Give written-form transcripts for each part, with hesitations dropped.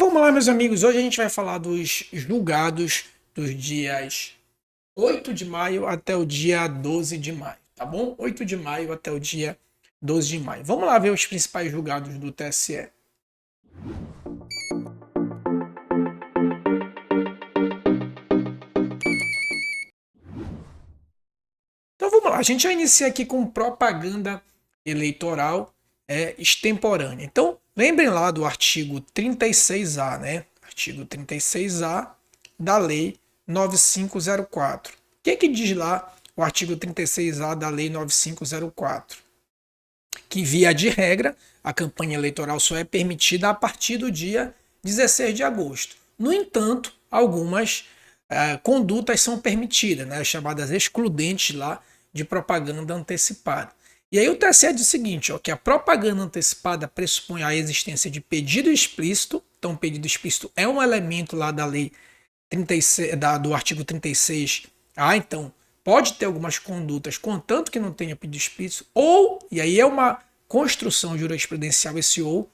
vamos lá, meus amigos. Hoje a gente vai falar dos julgados dos dias 8 de maio até o dia 12 de maio, tá bom? 8 de maio até o dia 12 de maio. Vamos lá ver os principais julgados do TSE. Então vamos lá, a gente já inicia aqui com propaganda eleitoral extemporânea. Então, lembrem lá do artigo 36A, né? Artigo 36A da Lei 9504. O que diz lá o artigo 36A da Lei 9504? Que, via de regra, a campanha eleitoral só é permitida a partir do dia 16 de agosto. No entanto, algumas condutas são permitidas, né, chamadas excludentes lá de propaganda antecipada. E aí o TSE diz o seguinte, ó, que a propaganda antecipada pressupõe a existência de pedido explícito. Então, pedido explícito é um elemento lá da lei 36, do artigo 36. Então, pode ter algumas condutas, contanto que não tenha pedido explícito, ou, e aí é uma construção jurisprudencial esse ou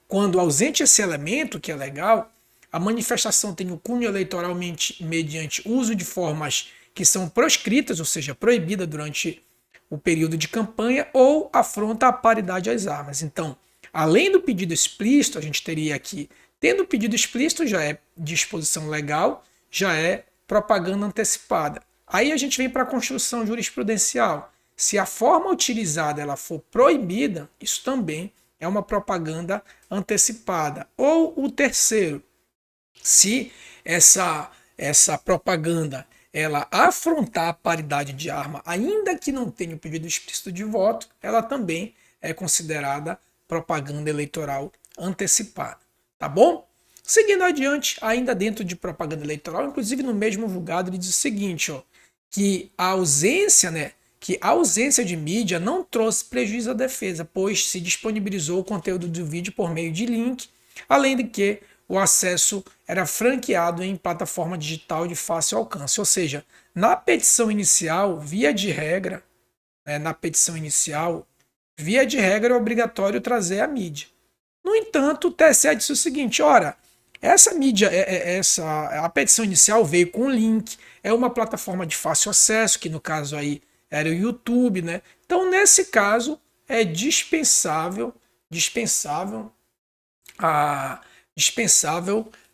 quando ausente esse elemento, que é legal, a manifestação tem o cunho eleitoral mediante uso de formas que são proscritas, ou seja, proibida durante o período de campanha, ou afronta a paridade às armas. Então, além do pedido explícito, a gente teria aqui, tendo pedido explícito, já é disposição legal, já é propaganda antecipada. Aí a gente vem para a construção jurisprudencial. Se a forma utilizada ela for proibida, isso também é uma propaganda antecipada. Ou o terceiro, se essa propaganda ela afrontar a paridade de arma, ainda que não tenha o pedido explícito de voto, ela também é considerada propaganda eleitoral antecipada. Tá bom? Seguindo adiante, ainda dentro de propaganda eleitoral, inclusive no mesmo julgado, ele diz o seguinte, ó, que a ausência de mídia não trouxe prejuízo à defesa, pois se disponibilizou o conteúdo do vídeo por meio de link, além de que o acesso era franqueado em plataforma digital de fácil alcance. Ou seja, na petição inicial, via de regra, é é obrigatório trazer a mídia. No entanto, o TSE disse o seguinte, ora, essa mídia, a petição inicial veio com link, é uma plataforma de fácil acesso, que no caso aí era o YouTube, né? Então, nesse caso, é dispensável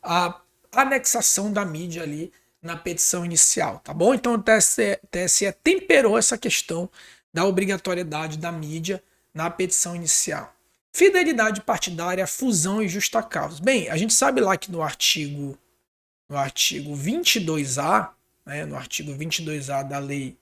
a anexação da mídia ali na petição inicial, tá bom? Então o TSE temperou essa questão da obrigatoriedade da mídia na petição inicial. Fidelidade partidária, fusão e justa causa. Bem, a gente sabe lá que no artigo 22A, né, no artigo 22A da lei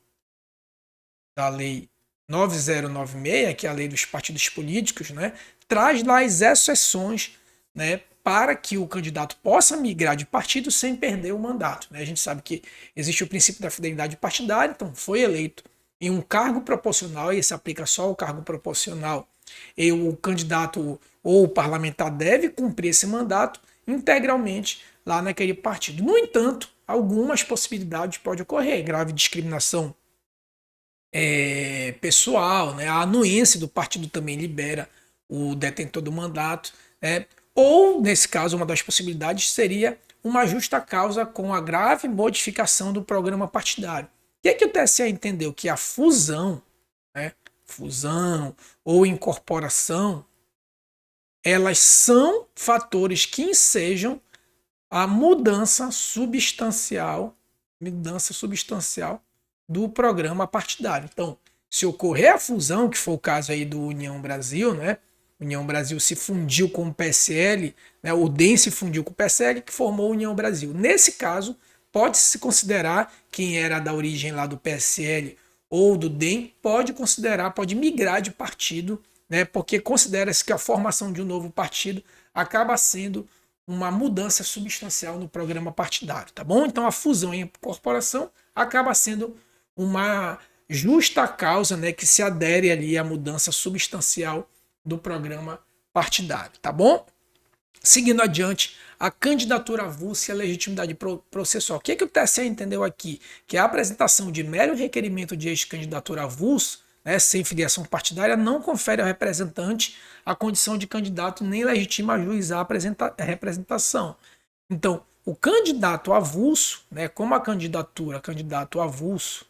9096, que é a lei dos partidos políticos, né, traz lá as exceções, né, para que o candidato possa migrar de partido sem perder o mandato. Né? A gente sabe que existe o princípio da fidelidade partidária, então foi eleito em um cargo proporcional, e se aplica só ao cargo proporcional, e o candidato ou o parlamentar deve cumprir esse mandato integralmente lá naquele partido. No entanto, algumas possibilidades podem ocorrer, grave discriminação pessoal, né? A anuência do partido também libera o detentor do mandato, né? Ou, nesse caso, uma das possibilidades seria uma justa causa com a grave modificação do programa partidário. O que o TSE entendeu? Que a fusão, né, fusão ou incorporação, elas são fatores que ensejam a mudança substancial do programa partidário. Então, se ocorrer a fusão, que foi o caso aí do União Brasil, né? União Brasil se fundiu com o PSL, né? O DEM se fundiu com o PSL, que formou a União Brasil. Nesse caso, pode-se considerar quem era da origem lá do PSL ou do DEM, pode migrar de partido, né? Porque considera-se que a formação de um novo partido acaba sendo uma mudança substancial no programa partidário, tá bom? Então a fusão e a incorporação acaba sendo uma justa causa, né, que se adere ali à mudança substancial do programa partidário, tá bom? Seguindo adiante, a candidatura avulsa e a legitimidade processual. O que o TSE entendeu aqui? Que a apresentação de mero requerimento de ex-candidatura avulso né, sem filiação partidária, não confere ao representante a condição de candidato nem legitima ajuizar a representação. Então, o candidato avulso, né, como a candidatura avulsa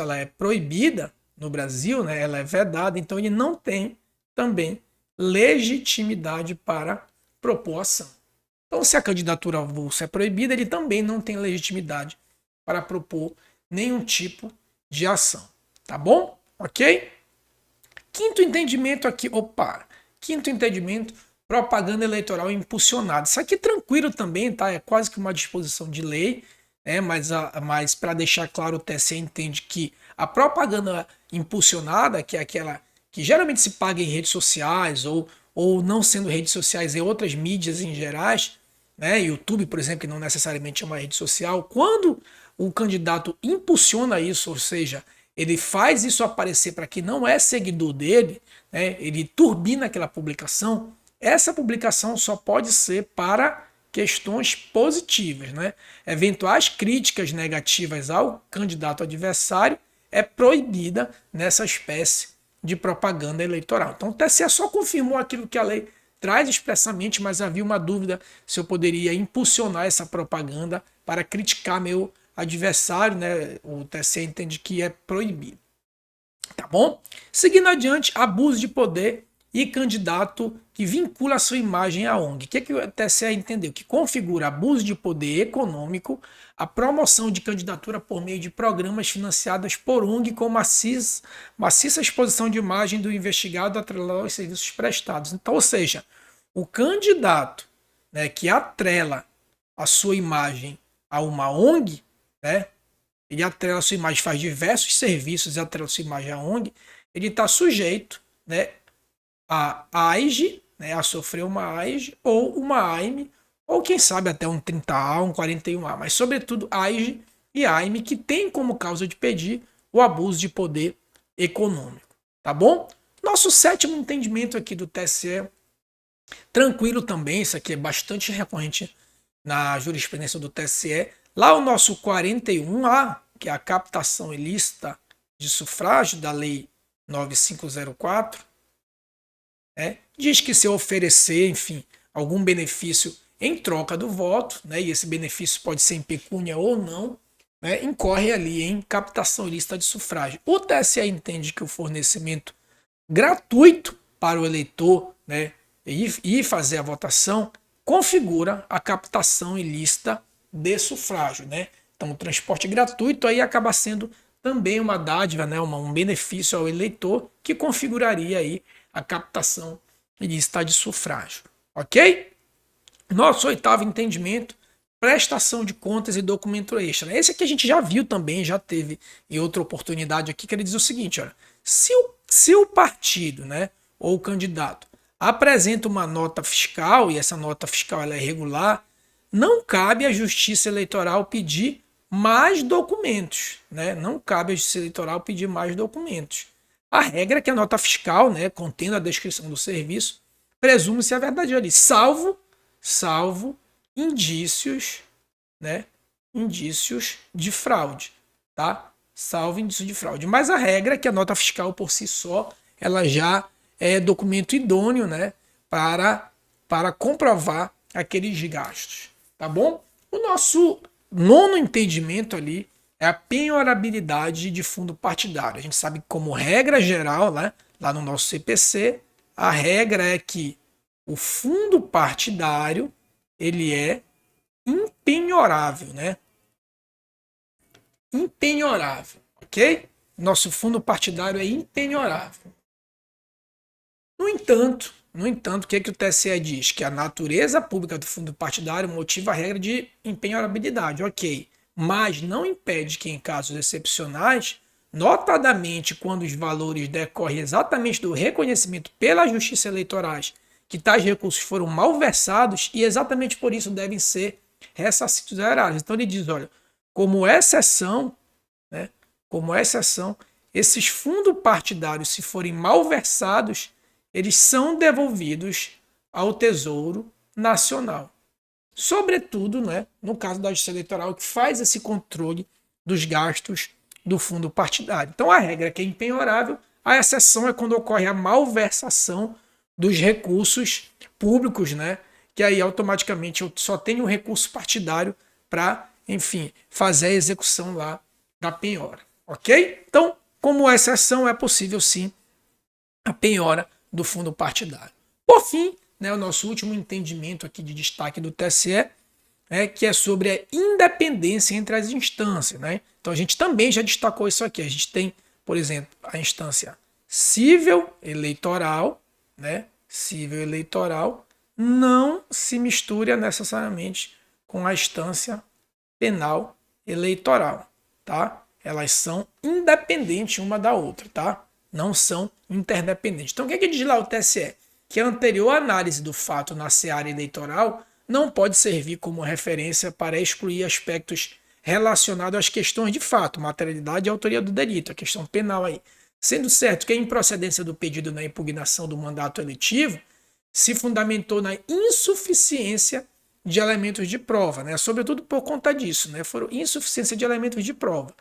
ela é proibida no Brasil, né, ela é vedada, então ele não tem também legitimidade para propor ação. Então, se a candidatura avulsa é proibida, ele também não tem legitimidade para propor nenhum tipo de ação. Tá bom? Ok? Quinto entendimento aqui. Quinto entendimento, propaganda eleitoral impulsionada. Isso aqui é tranquilo também, tá? É quase que uma disposição de lei, né? Mas para deixar claro, o TSE entende que a propaganda impulsionada, que é aquela que geralmente se paga em redes sociais ou não sendo redes sociais em outras mídias em gerais, né? YouTube, por exemplo, que não necessariamente é uma rede social, quando o candidato impulsiona isso, ou seja, ele faz isso aparecer para quem não é seguidor dele, né? Ele turbina aquela publicação, essa publicação só pode ser para questões positivas, né? Eventuais críticas negativas ao candidato adversário é proibida nessa espécie de propaganda eleitoral. Então o TSE só confirmou aquilo que a lei traz expressamente, mas havia uma dúvida se eu poderia impulsionar essa propaganda para criticar meu adversário, né? O TSE entende que é proibido. Tá bom? Seguindo adiante, abuso de poder e candidato que vincula a sua imagem à ONG. O que o TSE entendeu? Que configura abuso de poder econômico, a promoção de candidatura por meio de programas financiados por ONG com maciça exposição de imagem do investigado atrelado aos serviços prestados. Então, ou seja, o candidato, né, que atrela a sua imagem a uma ONG, né, ele atrela a sua imagem, faz diversos serviços e atrela a sua imagem à ONG, ele está sujeito, né, a AIGE, né, a sofrer uma AIGE ou uma AIME, ou quem sabe até um 30A, um 41A, mas sobretudo AIGE e AIME, que tem como causa de pedir o abuso de poder econômico. Tá bom? Nosso sétimo entendimento aqui do TSE, tranquilo também, isso aqui é bastante recorrente na jurisprudência do TSE. Lá o nosso 41A, que é a captação ilícita de sufrágio da Lei 9504, diz que se oferecer, enfim, algum benefício em troca do voto, né, e esse benefício pode ser em pecúnia ou não, né, incorre ali em captação ilícita de sufrágio. O TSE entende que o fornecimento gratuito para o eleitor, né, e fazer a votação configura a captação ilícita de sufrágio, né? Então o transporte gratuito aí acaba sendo também uma dádiva, né, um benefício ao eleitor que configuraria aí a captação ilícita de sufrágio, ok? Nosso oitavo entendimento, prestação de contas e documento extra. Esse aqui a gente já viu também, já teve em outra oportunidade aqui, que ele diz o seguinte, olha, se o partido, né, ou o candidato apresenta uma nota fiscal, e essa nota fiscal ela é irregular, não cabe à Justiça Eleitoral pedir mais documentos, né? Não cabe à Justiça Eleitoral pedir mais documentos. A regra é que a nota fiscal, né, contendo a descrição do serviço, presume-se a verdade ali, salvo indícios, né, indícios de fraude, tá? Salvo indício de fraude. Mas a regra é que a nota fiscal por si só, ela já é documento idôneo, né, para comprovar aqueles gastos, tá bom? O nosso nono entendimento ali é a penhorabilidade de fundo partidário. A gente sabe que, como regra geral, né, lá no nosso CPC, a regra é que o fundo partidário ele é impenhorável, né? Impenhorável, ok? Nosso fundo partidário é impenhorável. No entanto, o que o TSE diz? Que a natureza pública do fundo partidário motiva a regra de impenhorabilidade, ok. Mas não impede que, em casos excepcionais, notadamente quando os valores decorrem exatamente do reconhecimento pela Justiça Eleitoral que tais recursos foram malversados e exatamente por isso devem ser ressarcidos a erários. Então ele diz, olha, como exceção, né, esses fundos partidários, se forem malversados, eles são devolvidos ao Tesouro Nacional. Sobretudo, né, no caso da Justiça Eleitoral, que faz esse controle dos gastos do fundo partidário. Então a regra é que é impenhorável, a exceção é quando ocorre a malversação dos recursos públicos, né? Que aí automaticamente eu só tenho um recurso partidário para, enfim, fazer a execução lá da penhora, ok? Então, como exceção, é possível sim a penhora do fundo partidário. Por fim, né, o nosso último entendimento aqui de destaque do TSE que é sobre a independência entre as instâncias. Né? Então a gente também já destacou isso aqui. A gente tem, por exemplo, a instância cível eleitoral, né? Cível eleitoral não se mistura necessariamente com a instância penal eleitoral, tá? Elas são independentes uma da outra, tá? Não são interdependentes. Então o que é que diz lá o TSE? Que a anterior análise do fato na seara eleitoral não pode servir como referência para excluir aspectos relacionados às questões de fato, materialidade e autoria do delito, a questão penal aí. Sendo certo que a improcedência do pedido na impugnação do mandato eletivo se fundamentou na insuficiência de elementos de prova, né? Sobretudo por conta disso, né? Foram insuficiência de elementos de prova.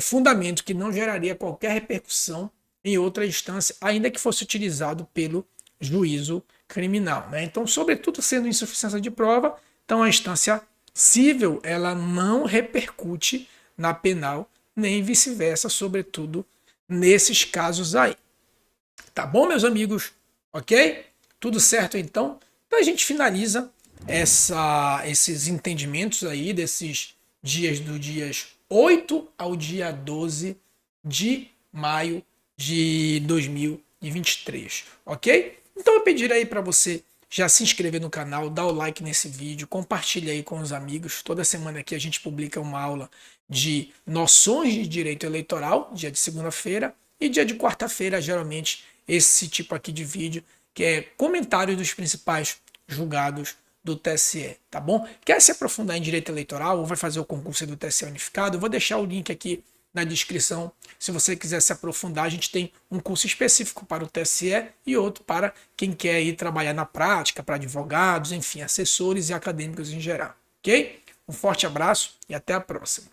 Fundamento que não geraria qualquer repercussão em outra instância, ainda que fosse utilizado pelo juízo criminal. Né? Então, sobretudo sendo insuficiência de prova, então a instância cível ela não repercute na penal, nem vice-versa, sobretudo nesses casos aí. Tá bom, meus amigos? Ok? Tudo certo então? Então a gente finaliza esses entendimentos aí desses dias do dias 8 ao dia 12 de maio de 2023, ok? Então eu pedir aí para você já se inscrever no canal, dar o like nesse vídeo, compartilha aí com os amigos. Toda semana aqui a gente publica uma aula de noções de direito eleitoral, dia de segunda-feira, e dia de quarta-feira, geralmente, esse tipo aqui de vídeo, que é comentários dos principais julgados do TSE, tá bom? Quer se aprofundar em direito eleitoral ou vai fazer o concurso do TSE unificado? Eu vou deixar o link aqui na descrição. Se você quiser se aprofundar, a gente tem um curso específico para o TSE e outro para quem quer ir trabalhar na prática, para advogados, enfim, assessores e acadêmicos em geral, ok? Um forte abraço e até a próxima.